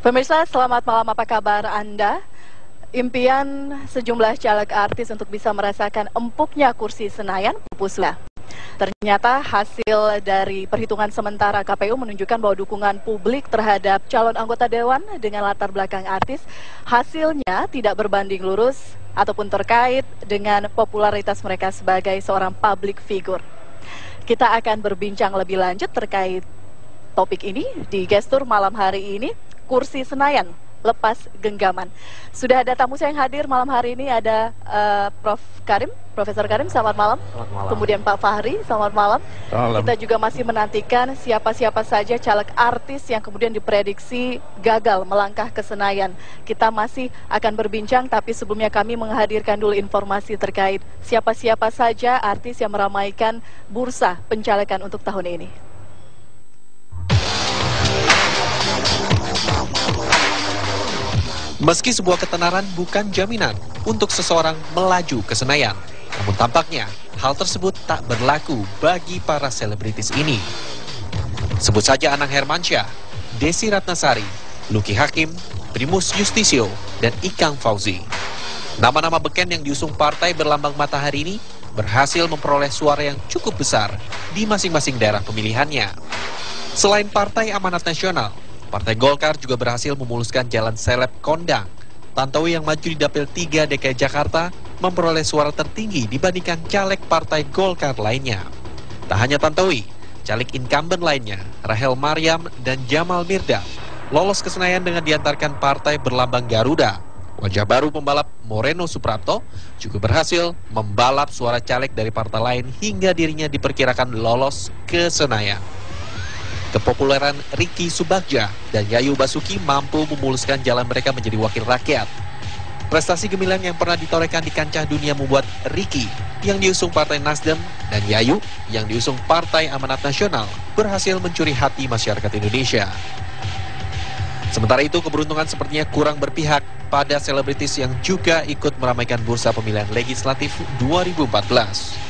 Pemirsa, selamat malam. Apa kabar Anda? Impian sejumlah caleg artis untuk bisa merasakan empuknya kursi Senayan pupuslah. Ternyata hasil dari perhitungan sementara KPU menunjukkan bahwa dukungan publik terhadap calon anggota dewan dengan latar belakang artis hasilnya tidak berbanding lurus ataupun terkait dengan popularitas mereka sebagai seorang public figure. Kita akan berbincang lebih lanjut terkait topik ini di Gestur malam hari ini, kursi Senayan lepas genggaman. Sudah ada tamu saya yang hadir malam hari ini, ada Profesor Karim, selamat malam. Selamat malam. Kemudian Pak Fahri, selamat malam. Malam. Kita juga masih menantikan siapa-siapa saja caleg artis yang kemudian diprediksi gagal melangkah ke Senayan. Kita masih akan berbincang, tapi sebelumnya kami menghadirkan dulu informasi terkait siapa-siapa saja artis yang meramaikan bursa pencalekan untuk tahun ini. Meski sebuah ketenaran bukan jaminan untuk seseorang melaju ke Senayan, namun tampaknya hal tersebut tak berlaku bagi para selebritis ini. Sebut saja Anang Hermansyah, Desi Ratnasari, Lucky Hakim, Primus Yustisio, dan Ikang Fauzi. Nama-nama beken yang diusung partai berlambang matahari ini berhasil memperoleh suara yang cukup besar di masing-masing daerah pemilihannya. Selain Partai Amanat Nasional, Partai Golkar juga berhasil memuluskan jalan seleb kondang. Tantowi yang maju di Dapil 3 DKI Jakarta memperoleh suara tertinggi dibandingkan caleg Partai Golkar lainnya. Tak hanya Tantowi, caleg incumbent lainnya, Rahel Maryam dan Jamal Mirdad, lolos ke Senayan dengan diantarkan partai berlambang Garuda. Wajah baru pembalap Moreno Suprapto juga berhasil membalap suara caleg dari partai lain hingga dirinya diperkirakan lolos ke Senayan. Kepopuleran Ricky Subagja dan Yayu Basuki mampu memuluskan jalan mereka menjadi wakil rakyat. Prestasi gemilang yang pernah ditorehkan di kancah dunia membuat Ricky yang diusung Partai Nasdem dan Yayu yang diusung Partai Amanat Nasional berhasil mencuri hati masyarakat Indonesia. Sementara itu, keberuntungan sepertinya kurang berpihak pada selebritis yang juga ikut meramaikan bursa pemilihan legislatif 2014.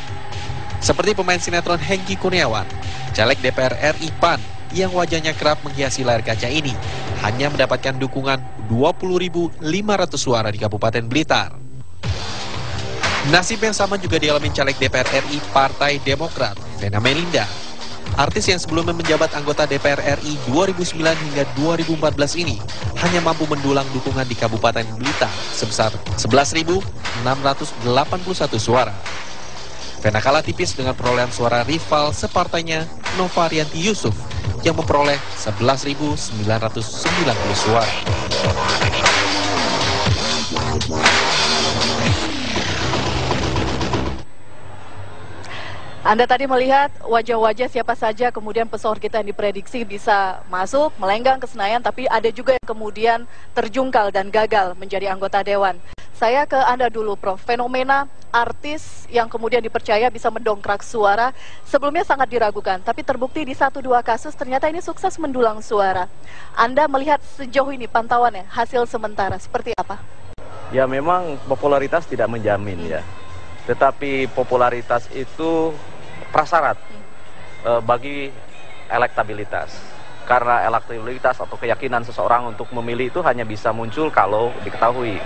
Seperti pemain sinetron Hengky Kurniawan, caleg DPR RI PAN yang wajahnya kerap menghiasi layar kaca ini hanya mendapatkan dukungan 20.500 suara di Kabupaten Blitar. Nasib yang sama juga dialami caleg DPR RI Partai Demokrat, Vena Melinda. Artis yang sebelumnya menjabat anggota DPR RI 2009 hingga 2014 ini hanya mampu mendulang dukungan di Kabupaten Blitar sebesar 11.681 suara. Vena kalah tipis dengan perolehan suara rival separtainya Nova Rianti Yusuf yang memperoleh 11.990 suara. Anda tadi melihat wajah-wajah siapa saja kemudian pesohor kita yang diprediksi bisa masuk, melenggang ke Senayan, tapi ada juga yang kemudian terjungkal dan gagal menjadi anggota dewan. Saya ke Anda dulu, Prof. Fenomena artis yang kemudian dipercaya bisa mendongkrak suara sebelumnya sangat diragukan, tapi terbukti di 1-2 kasus ternyata ini sukses mendulang suara. Anda melihat sejauh ini pantauannya, hasil sementara seperti apa? Ya, memang popularitas tidak menjamin ya. Tetapi popularitas itu prasyarat bagi elektabilitas. Karena elektabilitas atau keyakinan seseorang untuk memilih itu hanya bisa muncul kalau diketahui.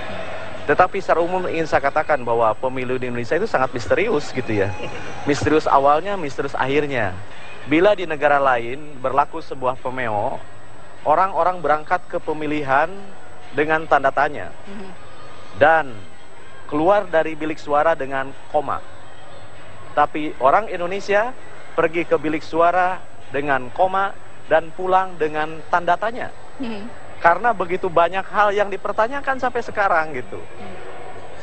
Tetapi secara umum ingin saya katakan bahwa pemilu di Indonesia itu sangat misterius gitu ya. Misterius awalnya, misterius akhirnya. Bila di negara lain berlaku sebuah pemeo, orang-orang berangkat ke pemilihan dengan tanda tanya. Dan keluar dari bilik suara dengan koma. Tapi orang Indonesia pergi ke bilik suara dengan koma dan pulang dengan tanda tanya. Karena begitu banyak hal yang dipertanyakan sampai sekarang gitu.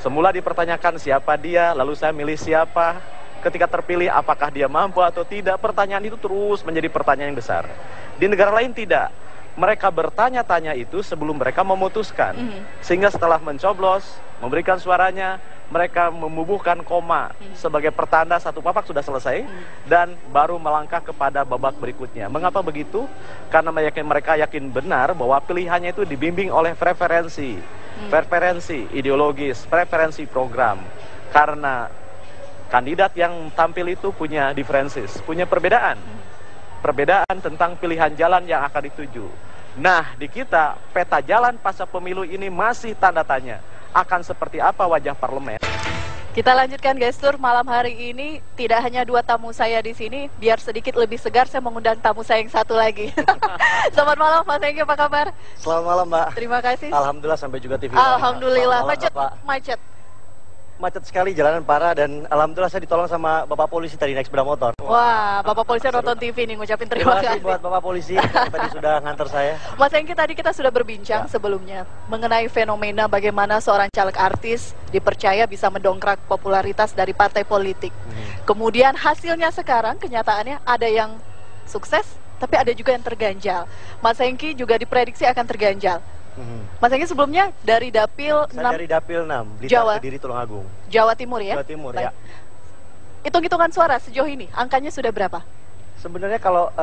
Semula dipertanyakan siapa dia, lalu saya milih siapa. Ketika terpilih apakah dia mampu atau tidak, pertanyaan itu terus menjadi pertanyaan yang besar. Di negara lain tidak. Mereka bertanya-tanya itu sebelum mereka memutuskan. Sehingga setelah mencoblos, memberikan suaranya, mereka membubuhkan koma sebagai pertanda satu babak sudah selesai dan baru melangkah kepada babak berikutnya. Mengapa begitu? Karena mereka yakin benar bahwa pilihannya itu dibimbing oleh preferensi ideologis, preferensi program. Karena kandidat yang tampil itu punya differences, punya perbedaan tentang pilihan jalan yang akan dituju. Nah, di kita, peta jalan pasca pemilu ini masih tanda tanya. Akan seperti apa wajah parlemen? Kita lanjutkan gestur malam hari ini. Tidak hanya 2 tamu saya di sini, biar sedikit lebih segar saya mengundang tamu saya yang satu lagi. Selamat malam Mas Hengki, apa kabar? Selamat malam Mbak. Terima kasih. Alhamdulillah sampai juga TV. Alhamdulillah. Macet sekali, jalanan parah, dan alhamdulillah saya ditolong sama Bapak polisi tadi naik sepeda motor. Wah, Bapak polisi nonton TV nih, ngucapin terima kasih buat Bapak polisi yang tadi sudah nganter saya. Mas Hengki, tadi kita sudah berbincang sebelumnya mengenai fenomena bagaimana seorang caleg artis dipercaya bisa mendongkrak popularitas dari partai politik. Kemudian hasilnya sekarang kenyataannya ada yang sukses, tapi ada juga yang terganjal. Mas Hengki juga diprediksi akan terganjal. Mas Hengki sebelumnya dari Dapil 6. Saya dari Dapil 6, Blitar, Jawa. Kediri, Tulungagung. Jawa Timur ya? Jawa Timur, Baik. ya. Hitung-hitungan suara sejauh ini, angkanya sudah berapa? Sebenarnya kalau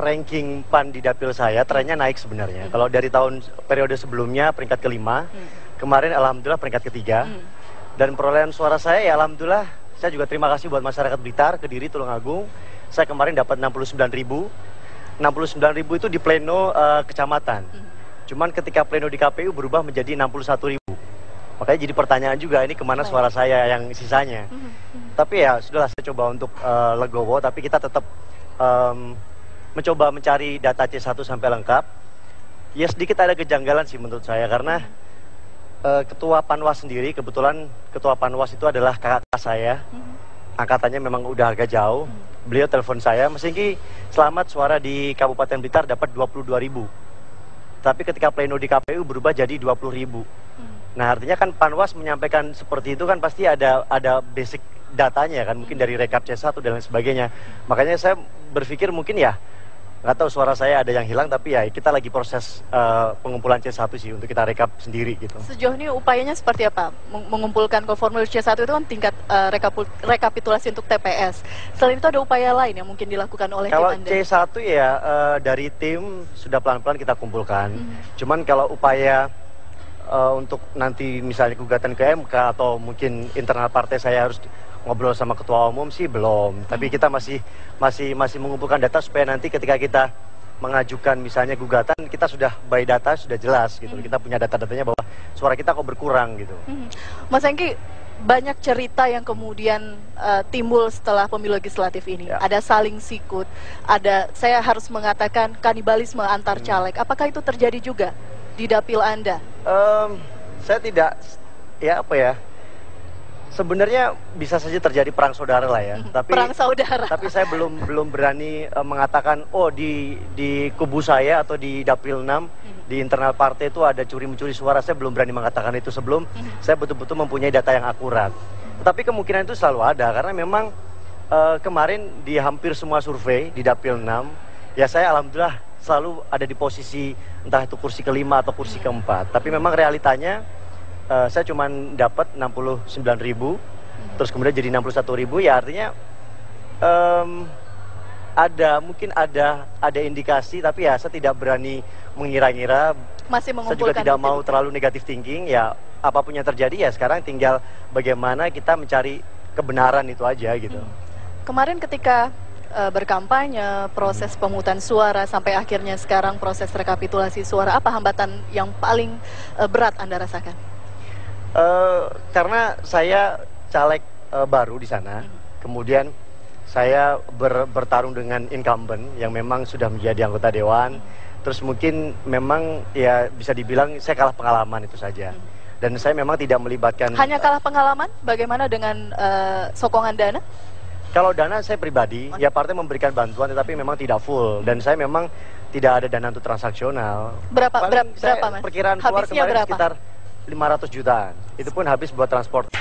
ranking PAN di Dapil saya, trennya naik sebenarnya. Kalau dari tahun periode sebelumnya peringkat kelima, kemarin alhamdulillah peringkat ketiga. Dan perolehan suara saya ya alhamdulillah, saya juga terima kasih buat masyarakat Blitar, Kediri, Tulungagung. Saya kemarin dapat 69.000. 69.000 itu di pleno kecamatan. Cuman ketika pleno di KPU berubah menjadi 61.000. Makanya jadi pertanyaan juga, ini kemana suara saya yang sisanya. Tapi ya sudahlah, saya coba untuk legowo, tapi kita tetap mencoba mencari data C1 sampai lengkap. Ya sedikit ada kejanggalan sih menurut saya, karena Ketua Panwas sendiri, kebetulan Ketua Panwas itu adalah kakak saya. Angkatannya memang udah agak jauh. Beliau telepon saya, Mas Hengki, selamat, suara di Kabupaten Blitar dapat 22.000. Tapi ketika pleno di KPU berubah jadi 20.000. Nah artinya kan Panwas menyampaikan seperti itu kan pasti ada basic datanya kan, mungkin dari rekap C1 dan lain sebagainya. Makanya saya berpikir mungkin ya, nggak tahu suara saya ada yang hilang, tapi ya kita lagi proses pengumpulan C1 sih untuk kita rekap sendiri gitu. Sejauh ini upayanya seperti apa? Mengumpulkan ke formulir C1 itu kan tingkat rekapitulasi untuk TPS. Selain itu ada upaya lain yang mungkin dilakukan oleh kalau tim Anda? C1 ya dari tim sudah pelan-pelan kita kumpulkan. Cuman kalau upaya untuk nanti misalnya gugatan ke MK atau mungkin internal partai saya harus ngobrol sama ketua umum sih belum. Tapi kita masih mengumpulkan data supaya nanti ketika kita mengajukan misalnya gugatan, kita sudah by data sudah jelas gitu. Kita punya data-datanya bahwa suara kita kok berkurang gitu. Mas Hengki, banyak cerita yang kemudian timbul setelah pemilu legislatif ini. Ya. Ada saling sikut, ada, saya harus mengatakan, kanibalisme antar caleg. Apakah itu terjadi juga di Dapil Anda? Saya tidak, ya apa ya, sebenarnya bisa saja terjadi perang saudara lah ya. Tapi Perang saudara. Tapi saya belum berani mengatakan, oh di kubu saya atau di Dapil 6 di internal partai itu ada curi-mencuri suara. Saya belum berani mengatakan itu sebelum saya betul-betul mempunyai data yang akurat. Tetapi kemungkinan itu selalu ada, karena memang kemarin di hampir semua survei di Dapil 6, ya saya alhamdulillah selalu ada di posisi entah itu kursi kelima atau kursi keempat. Tapi memang realitanya saya cuma dapat 69.000, terus kemudian jadi 61.000, ya artinya mungkin ada indikasi, tapi ya saya tidak berani mengira-ngira. Masih Saya juga mengumpulkan tidak bukti. mau terlalu negatif thinking, ya apapun yang terjadi ya sekarang tinggal bagaimana kita mencari kebenaran itu aja gitu. Kemarin ketika berkampanye, proses pemungutan suara, sampai akhirnya sekarang proses rekapitulasi suara, apa hambatan yang paling berat Anda rasakan? Karena saya caleg baru di sana, kemudian saya bertarung dengan incumbent yang memang sudah menjadi anggota dewan, terus mungkin memang ya bisa dibilang saya kalah pengalaman itu saja, dan saya memang tidak melibatkan. Hanya kalah pengalaman, bagaimana dengan sokongan dana? Kalau dana saya pribadi, ya partai memberikan bantuan, tetapi memang tidak full, dan saya memang tidak ada dana untuk transaksional. Berapa, Paling berapa saya Mas? perkiraan keluar Habisnya kemarin berapa? sekitar 500 jutaan. Itu pun habis buat transport.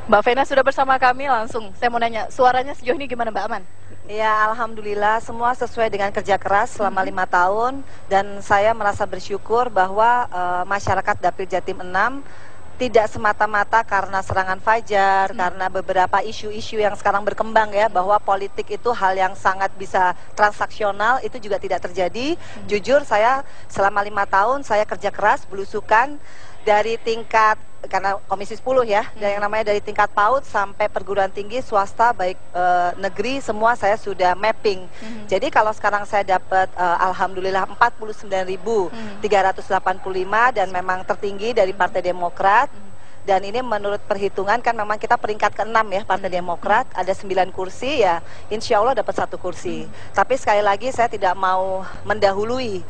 Mbak Vena sudah bersama kami langsung. Saya mau nanya, suaranya sejauh ini gimana Mbak Aman? Ya, alhamdulillah semua sesuai dengan kerja keras selama 5 tahun, dan saya merasa bersyukur bahwa masyarakat Dapil Jatim 6 tidak semata-mata karena serangan fajar, karena beberapa isu-isu yang sekarang berkembang ya, bahwa politik itu hal yang sangat bisa transaksional, itu juga tidak terjadi. Jujur saya selama 5 tahun saya kerja keras, belusukan, dari tingkat, karena Komisi 10 ya, dan yang namanya dari tingkat PAUD sampai perguruan tinggi, swasta, baik negeri, semua saya sudah mapping. Jadi kalau sekarang saya dapat alhamdulillah 49.385 dan memang tertinggi dari Partai Demokrat. Dan ini menurut perhitungan kan memang kita peringkat ke-6 ya Partai Demokrat, ada 9 kursi ya, insya Allah dapat 1 kursi. Tapi sekali lagi saya tidak mau mendahului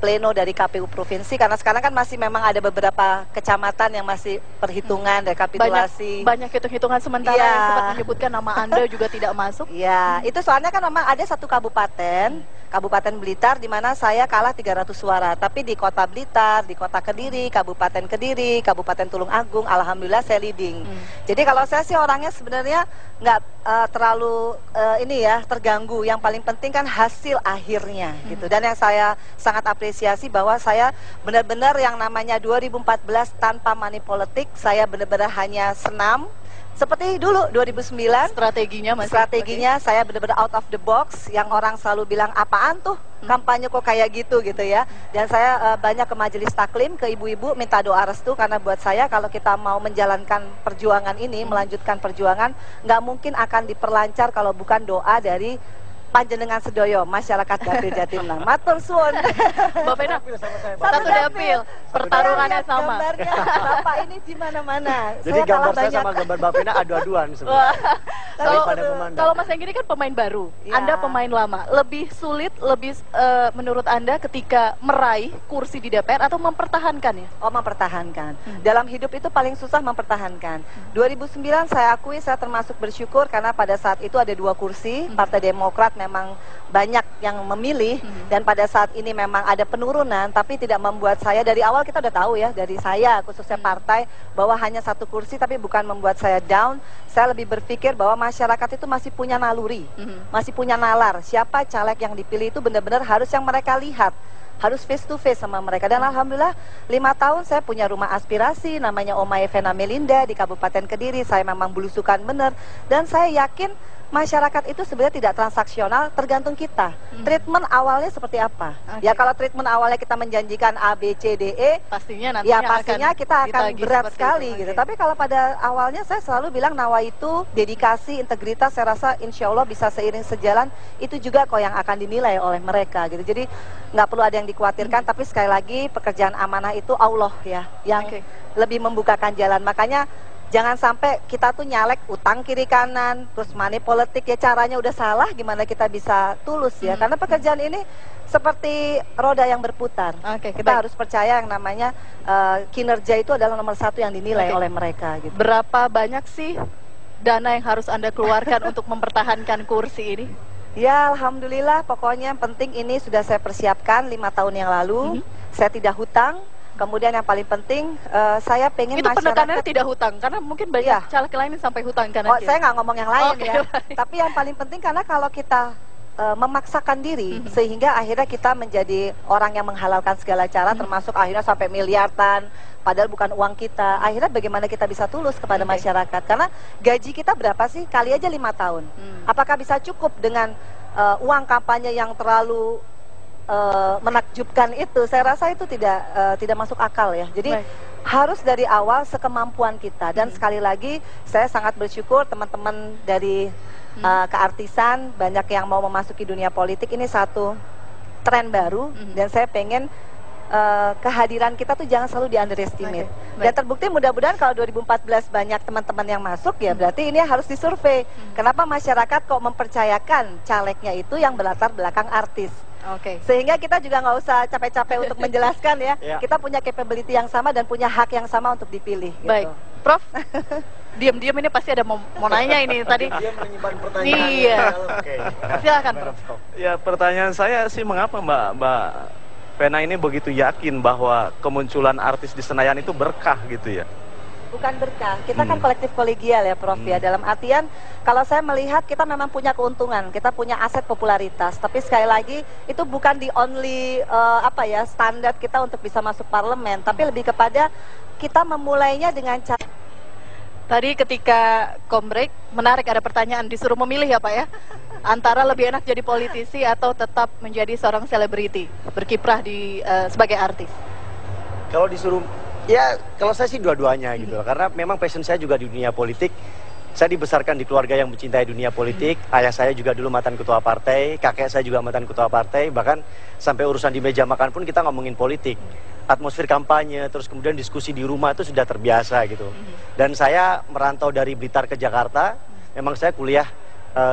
pleno dari KPU Provinsi, karena sekarang kan masih memang ada beberapa kecamatan yang masih perhitungan rekapitulasi. Banyak hitung-hitungan sementara yang sempat menyebutkan nama Anda juga tidak masuk. Ya, itu soalnya kan memang ada satu kabupaten, Kabupaten Blitar, di mana saya kalah 300 suara. Tapi di Kota Blitar, di Kota Kediri, Kabupaten Tulung Agung, alhamdulillah saya leading. Jadi kalau saya sih orangnya sebenarnya nggak terlalu ini ya terganggu. Yang paling penting kan hasil akhirnya gitu. Dan yang saya sangat apresiasi bahwa saya benar-benar yang namanya 2014 tanpa money politik, saya benar-benar hanya senam. Seperti dulu 2009 strateginya saya benar-benar out of the box, yang orang selalu bilang apaan tuh kampanye kok kayak gitu ya. Dan saya banyak ke majelis taklim, ke ibu-ibu minta doa restu, karena buat saya kalau kita mau menjalankan perjuangan ini, melanjutkan perjuangan, nggak mungkin akan diperlancar kalau bukan doa dari panjenengan sedoyo masyarakat Dapil Jatim 6. Matur suwun. Mbak Vena, satu dapil, pertarungannya sama. Gambarnya Bapak ini di mana-mana. Jadi gambar saya sama gambar Mbak Vena adu-aduan sebenarnya. Kalau Mas Enggi ini kan pemain baru, ya. Anda pemain lama. Lebih sulit, menurut Anda ketika meraih kursi di DPR atau mempertahankannya? Oh, mempertahankan. Dalam hidup itu paling susah mempertahankan. 2009 saya akui saya termasuk bersyukur karena pada saat itu ada 2 kursi, Partai Demokrat memang banyak yang memilih, dan pada saat ini memang ada penurunan, tapi tidak membuat saya, dari awal kita udah tahu ya, dari saya khususnya partai, bahwa hanya 1 kursi, tapi bukan membuat saya down. Saya lebih berpikir bahwa masyarakat itu masih punya naluri, masih punya nalar. Siapa caleg yang dipilih itu benar-benar harus yang mereka lihat, harus face to face sama mereka. Dan alhamdulillah 5 tahun saya punya rumah aspirasi namanya Omae Vena Melinda di Kabupaten Kediri. Saya memang belusukan benar, dan saya yakin masyarakat itu sebenarnya tidak transaksional, tergantung kita. Treatment awalnya seperti apa? Ya kalau treatment awalnya kita menjanjikan A, B, C, D, E, pastinya kita akan berat sekali gitu. Okay. Tapi kalau pada awalnya saya selalu bilang nawa itu, dedikasi, integritas, saya rasa insya Allah bisa seiring sejalan, itu juga kok yang akan dinilai oleh mereka gitu. Jadi nggak perlu ada yang dikhawatirkan, tapi sekali lagi pekerjaan amanah itu Allah ya, yang lebih membukakan jalan. Makanya jangan sampai kita tuh nyalek utang kiri kanan, terus money politik, ya caranya udah salah, gimana kita bisa tulus ya. Karena pekerjaan ini seperti roda yang berputar. Kita harus percaya yang namanya kinerja itu adalah nomor 1 yang dinilai oleh mereka gitu. Berapa banyak sih dana yang harus Anda keluarkan untuk mempertahankan kursi ini? Ya alhamdulillah, pokoknya yang penting ini sudah saya persiapkan 5 tahun yang lalu. Saya tidak hutang. Kemudian yang paling penting, saya pengen itu masyarakat... penekanannya tidak hutang, karena mungkin banyak caleg lain sampai hutang kan? Oh, saya nggak ngomong yang lain ya. Tapi yang paling penting karena kalau kita memaksakan diri, sehingga akhirnya kita menjadi orang yang menghalalkan segala cara, termasuk akhirnya sampai miliaran, padahal bukan uang kita. Akhirnya bagaimana kita bisa tulus kepada masyarakat? Karena gaji kita berapa sih? Kali aja 5 tahun. Apakah bisa cukup dengan uang kampanye yang terlalu menakjubkan itu? Saya rasa itu tidak masuk akal ya. Jadi harus dari awal sekemampuan kita. Dan sekali lagi saya sangat bersyukur teman-teman dari keartisan banyak yang mau memasuki dunia politik. Ini satu tren baru, dan saya pengen kehadiran kita tuh jangan selalu di underestimate. Dan terbukti mudah-mudahan kalau 2014 banyak teman-teman yang masuk, ya berarti ini harus disurvei. Kenapa masyarakat kok mempercayakan calegnya itu yang berlatar belakang artis? Sehingga kita juga nggak usah capek-capek untuk menjelaskan ya. Kita punya capability yang sama dan punya hak yang sama untuk dipilih gitu. Baik, Prof. Diam-diam ini pasti ada mau nanya ini tadi. Dia menyimpan pertanyaan. Iya. Silakan, Prof. Ya, pertanyaan saya sih mengapa Mbak Vena ini begitu yakin bahwa kemunculan artis di Senayan itu berkah gitu ya? Bukan berkah, kita kan kolektif kolegial ya Prof ya. Dalam artian kalau saya melihat kita memang punya keuntungan, kita punya aset popularitas. Tapi sekali lagi itu bukan the only standar kita untuk bisa masuk parlemen. Tapi lebih kepada kita memulainya dengan cara. Tadi ketika kombrek menarik, ada pertanyaan, disuruh memilih ya Pak ya, antara lebih enak jadi politisi atau tetap menjadi seorang selebriti berkiprah di sebagai artis. Kalau disuruh Ya, kalau saya sih dua-duanya gitu loh. Karena memang passion saya juga di dunia politik. Saya dibesarkan di keluarga yang mencintai dunia politik. Ayah saya juga dulu mantan ketua partai, kakek saya juga mantan ketua partai. Bahkan sampai urusan di meja makan pun kita ngomongin politik. Atmosfer kampanye, terus kemudian diskusi di rumah itu sudah terbiasa gitu. Dan saya merantau dari Blitar ke Jakarta. Memang saya kuliah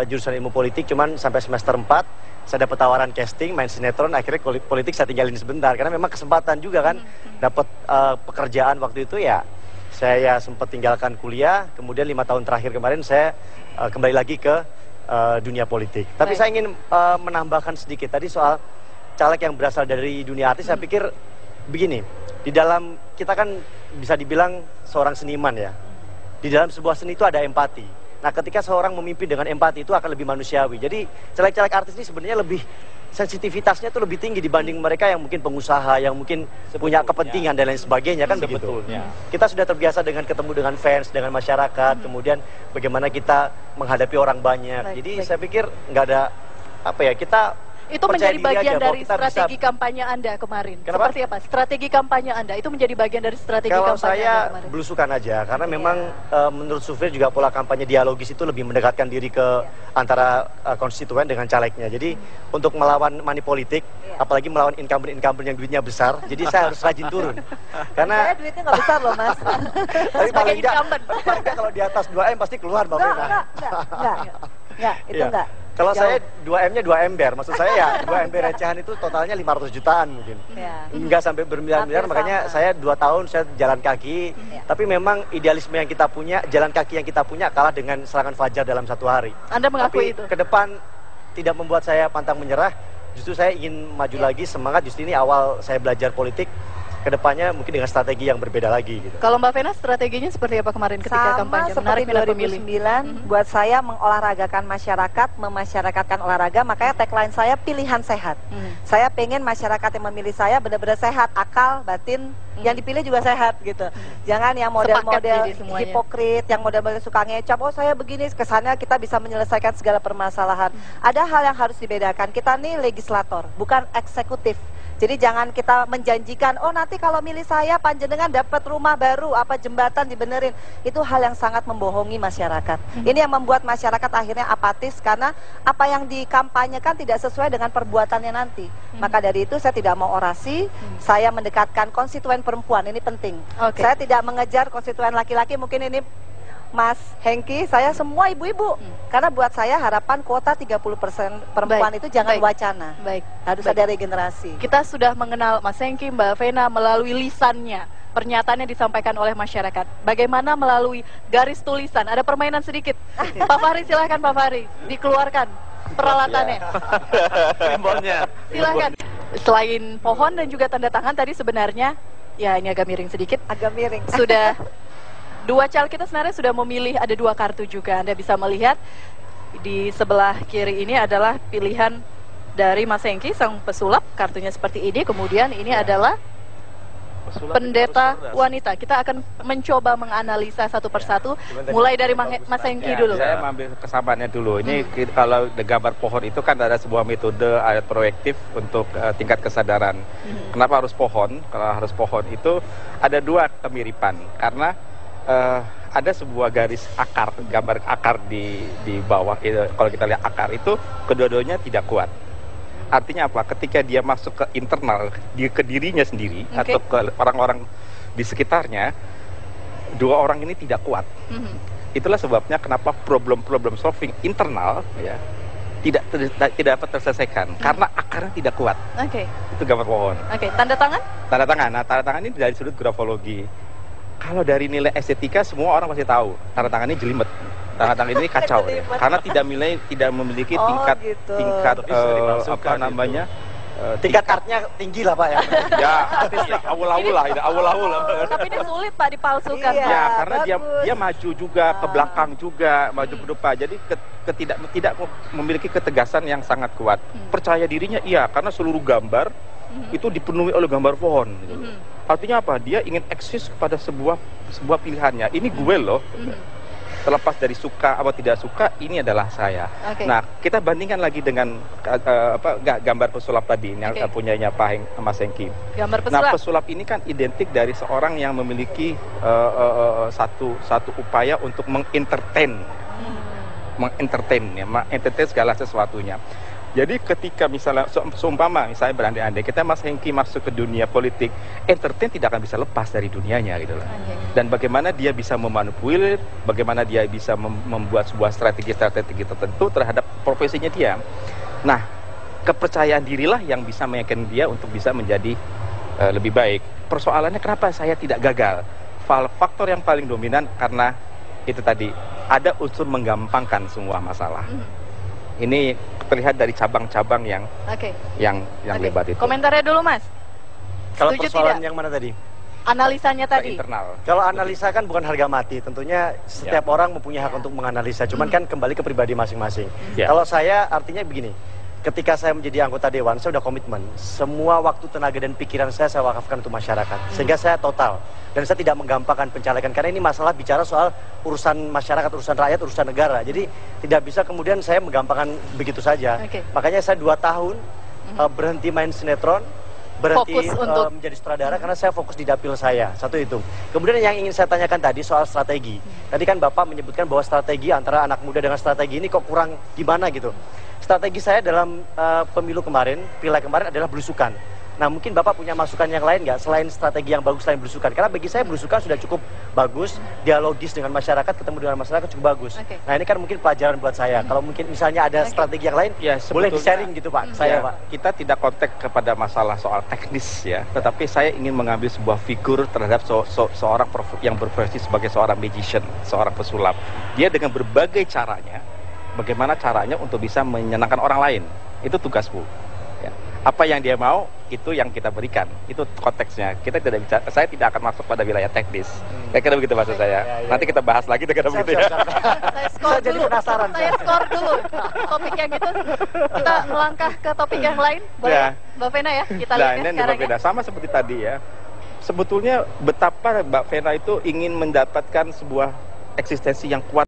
jurusan ilmu politik, cuman sampai semester 4. Saya dapat tawaran casting, main sinetron, akhirnya politik saya tinggalin sebentar. Karena memang kesempatan juga kan, dapat pekerjaan waktu itu ya. Saya sempat tinggalkan kuliah, kemudian 5 tahun terakhir kemarin saya kembali lagi ke dunia politik. Tapi saya ingin menambahkan sedikit tadi soal caleg yang berasal dari dunia artis. Saya pikir begini, di dalam kita kan bisa dibilang seorang seniman ya. Di dalam sebuah seni itu ada empati. Nah, ketika seorang memimpin dengan empati itu akan lebih manusiawi. Jadi caleg-caleg artis ini sebenarnya lebih sensitivitasnya itu lebih tinggi dibanding mereka yang mungkin pengusaha, yang mungkin punya kepentingan dan lain sebagainya kan begitu. Kita sudah terbiasa dengan ketemu dengan fans, dengan masyarakat, kemudian bagaimana kita menghadapi orang banyak. Jadi saya pikir nggak ada apa ya, kita itu menjadi bagian dari strategi kampanye Anda kemarin. Kenapa? Seperti apa? Strategi kampanye Anda itu menjadi bagian dari strategi kampanye Anda kemarin. Kalau saya belusukan aja, karena memang menurut survei juga pola kampanye dialogis itu lebih mendekatkan diri ke antara konstituen dengan calegnya. Jadi untuk melawan money politik, apalagi melawan incumbent yang duitnya besar, jadi saya harus rajin turun. Karena Saya duitnya nggak besar loh, Mas. tapi paling nggak kalau di atas 2M pasti keluar Mbak Fena. Enggak, itu Iya. enggak. Kalau Jauh. saya 2M-nya 2 ember, maksud saya ya 2 ember recehan itu totalnya 500 jutaan mungkin. Ya. Enggak sampai bermiliar-miliar, Hampir makanya sama. saya 2 tahun saya jalan kaki. Tapi memang idealisme yang kita punya, jalan kaki yang kita punya kalah dengan serangan fajar dalam 1 hari. Anda mengakui Tapi itu? ke depan tidak membuat saya pantang menyerah. Justru saya ingin maju lagi, semangat. Justru ini awal saya belajar politik. Kedepannya mungkin dengan strategi yang berbeda lagi gitu. Kalau Mbak Fena strateginya seperti apa kemarin ketika Sama kampanye? seperti Menarik minat pemilih. 2009, buat saya mengolahragakan masyarakat, memasyarakatkan olahraga, makanya tagline saya pilihan sehat. Saya pengen masyarakat yang memilih saya benar-benar sehat, akal, batin, yang dipilih juga sehat gitu. Jangan yang model-model Sepakat jadi semuanya. hipokrit, yang model-model suka ngecap, oh saya begini, kesannya kita bisa menyelesaikan segala permasalahan. Ada hal yang harus dibedakan, kita nih legislator, bukan eksekutif. Jadi jangan kita menjanjikan, oh nanti kalau milih saya panjenengan dapat rumah baru, apa jembatan dibenerin. Itu hal yang sangat membohongi masyarakat. Ini yang membuat masyarakat akhirnya apatis karena apa yang dikampanyekan tidak sesuai dengan perbuatannya nanti. Maka dari itu saya tidak mau orasi, saya mendekatkan konstituen perempuan, ini penting. Oke. Saya tidak mengejar konstituen laki-laki, mungkin ini Mas Hengki, saya semua ibu-ibu. Karena buat saya harapan kuota 30% perempuan Baik, itu jangan baik. wacana. Baik. Harus Baik. ada regenerasi. Kita sudah mengenal Mas Hengki, Mbak Fena melalui lisannya, pernyataannya disampaikan oleh masyarakat. Bagaimana melalui garis tulisan? Ada permainan sedikit. Pak Fahri, silahkan Pak Fahri, dikeluarkan peralatannya. Simbolnya. Silakan. Selain pohon dan juga tanda tangan tadi sebenarnya, ya ini agak miring sedikit. Agak miring. Sudah dua caleg kita sebenarnya sudah memilih, ada 2 kartu juga. Anda bisa melihat di sebelah kiri ini adalah pilihan dari Mas Hengki, sang pesulap. Kartunya seperti ini. Kemudian ini adalah pendeta wanita. Kita akan mencoba menganalisa satu persatu, mulai dari Mas Hengki dulu. Saya mengambil kesamaannya dulu. Ini kalau gambar pohon itu kan ada sebuah metode ada proaktif untuk tingkat kesadaran. Kenapa harus pohon? Kalau harus pohon itu ada 2 kemiripan. Karena ada sebuah garis akar, gambar akar di bawah. Kalau kita lihat akar itu kedua-duanya tidak kuat. Artinya apa? Ketika dia masuk ke internal, ke dirinya sendiri atau ke orang-orang di sekitarnya, 2 orang ini tidak kuat. Itulah sebabnya kenapa problem solving internal ya tidak dapat terselesaikan karena akarnya tidak kuat. Oke. Itu gambar pohon. Oke, tanda tangan? Tanda tangan. Nah, tanda tangan ini dari sudut grafologi. Kalau dari nilai estetika semua orang pasti tahu tanda tangan ini jelimet, tanda tangan ini kacau ya. Karena tidak memiliki tingkat apa namanya Tingkat kartnya tinggi lah Pak ya. ya awal-awal lah, awal-awal lah. Tapi ini sulit Pak dipalsukan. Iya. Pak. Ya, karena bagus. dia maju juga ke belakang juga, maju ke depan. Jadi tidak memiliki ketegasan yang sangat kuat. Percaya dirinya iya, karena seluruh gambar itu dipenuhi oleh gambar pohon. Gitu. Artinya apa? Dia ingin eksis kepada sebuah pilihannya. Ini gue loh. terlepas dari suka atau tidak suka, ini adalah saya. Nah, kita bandingkan lagi dengan gambar pesulap tadi yang punyanya Mas Hengki. Gambar pesulap. Nah, pesulap ini kan identik dari seorang yang memiliki satu upaya untuk mengentertain segala sesuatunya. Jadi ketika misalnya seumpama misalnya berandai-andai kita Mas Hengki masuk ke dunia politik, entertain tidak akan bisa lepas dari dunianya gitu loh. Dan bagaimana dia bisa memanipulir, bagaimana dia bisa membuat sebuah strategi-strategi tertentu terhadap profesinya dia. Nah, kepercayaan dirilah yang bisa meyakinkan dia untuk bisa menjadi lebih baik. Persoalannya kenapa saya tidak gagal? Faktor yang paling dominan karena itu tadi, ada unsur menggampangkan semua masalah. Ini terlihat dari cabang-cabang yang lebat itu. Komentarnya dulu, Mas. Kalau Setuju persoalan tidak? yang mana tadi? Analisanya tadi. Internal. Kalau analisa kan bukan harga mati, tentunya setiap orang mempunyai hak untuk menganalisa. Cuman kan kembali ke pribadi masing-masing. Kalau saya artinya begini, ketika saya menjadi anggota dewan, saya sudah komitmen. Semua waktu, tenaga, dan pikiran saya wakafkan untuk masyarakat. Sehingga saya total. Dan saya tidak menggampangkan pencalekan. Karena ini masalah bicara soal urusan masyarakat, urusan rakyat, urusan negara. Jadi tidak bisa kemudian saya menggampangkan begitu saja. Makanya saya 2 tahun berhenti main sinetron, berhenti menjadi sutradara karena saya fokus di dapil saya. Satu itu. Kemudian yang ingin saya tanyakan tadi soal strategi. Tadi kan Bapak menyebutkan bahwa strategi antara anak muda dengan strategi ini kok kurang gimana gitu. Strategi saya dalam pemilu kemarin, pileg kemarin adalah belusukan. Nah, mungkin Bapak punya masukan yang lain nggak selain strategi yang bagus selain belusukan? Karena bagi saya belusukan sudah cukup bagus, dialogis dengan masyarakat, ketemu dengan masyarakat cukup bagus. Nah, ini kan mungkin pelajaran buat saya. Kalau mungkin misalnya ada strategi yang lain, boleh di-sharing gitu Pak, saya Pak. Kita tidak kontak kepada masalah soal teknis ya, tetapi saya ingin mengambil sebuah figur terhadap seorang yang berprofesi sebagai seorang magician, seorang pesulap. Dia dengan berbagai caranya, bagaimana caranya untuk bisa menyenangkan orang lain. Itu tugas Bu. Ya. Apa yang dia mau, itu yang kita berikan. Itu konteksnya. Kita tidak bicara, saya tidak akan masuk pada wilayah teknis. Kira-kira begitu maksud saya. Nanti kita bahas lagi dengan begitu ya. Saya skor jadi dulu. penasaran. Saya skor dulu. Topik yang gitu. Kita melangkah ke topik yang lain. Boleh Mbak Vena ya? Kita lihat sekarang ya. Sama seperti tadi ya. Sebetulnya betapa Mbak Vena itu ingin mendapatkan sebuah eksistensi yang kuat